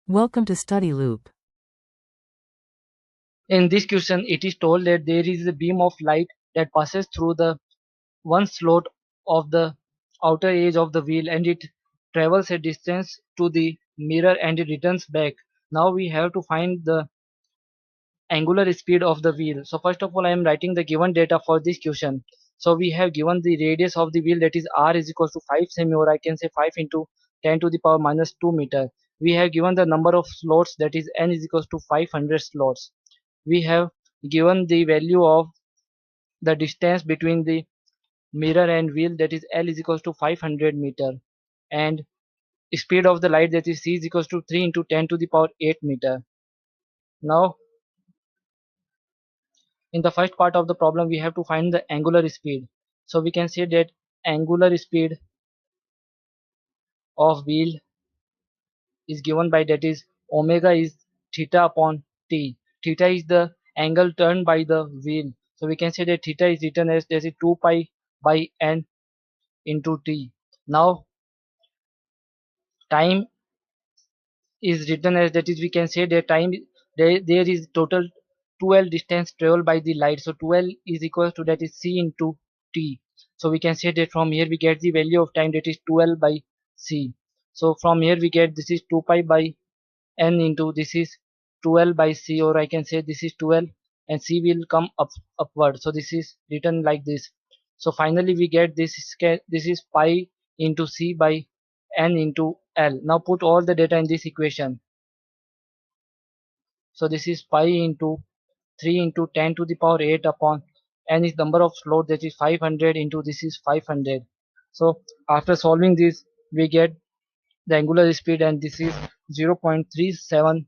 Welcome to Study Loop. In this question, it is told that there is a beam of light that passes through the one slot of the outer edge of the wheel and it travels a distance to the mirror and it returns back. Now we have to find the angular speed of the wheel. So first of all, I am writing the given data for this question. So we have given the radius of the wheel, that is r is equals to 5 semi, or I can say 5 into 10 to the power minus 2 meter. We have given the number of slots, that is n is equals to 500 slots. We have given the value of the distance between the mirror and wheel, that is L is equals to 500 meter, and speed of the light, that is C is equals to 3 into 10 to the power 8 meter. Now in the first part of the problem we have to find the angular speed. So we can say that angular speed of wheel is given by, that is omega is theta upon t. Theta is the angle turned by the wheel. So we can say that theta is written as, that is 2 pi by n into t. Now time is written as, that is we can say that time, there is total 12 distance traveled by the light. So 12 is equal to, that is c into t. So we can say that from here we get the value of time, that is 12 by c. So from here we get, this is 2 pi by n into, this is 12 by c, or I can say this is 12 and c will come upward. So this is written like this. So finally we get this is pi into c by n into L. Now put all the data in this equation. So this is pi into 3 into 10 to the power 8 upon n is number of slot, that is 500 into, this is 500. So after solving this we get the angular speed, and this is 0.3768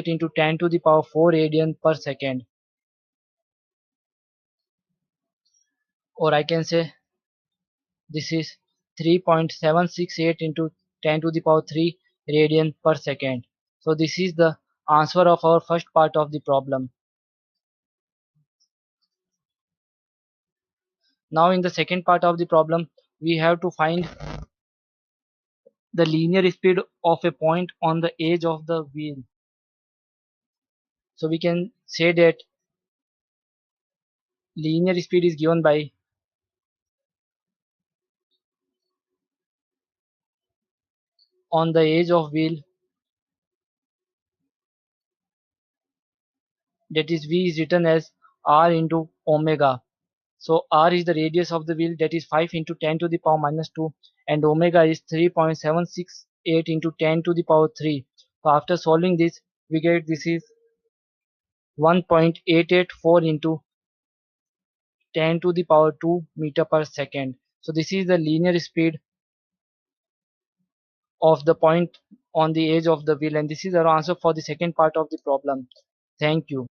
into 10 to the power 4 radian per second, or I can say this is 3.768 into 10 to the power 3 radian per second. So this is the answer of our first part of the problem. Now in the second part of the problem we have to find the linear speed of a point on the edge of the wheel. So we can say that linear speed is given by on the edge of wheel, that is v is written as r into omega. So r is the radius of the wheel, that is 5 into 10 to the power minus 2, and omega is 3.768 into 10 to the power 3. So after solving this we get, this is 1.884 into 10 to the power 2 meter per second. So this is the linear speed of the point on the edge of the wheel, and this is our answer for the second part of the problem. Thank you.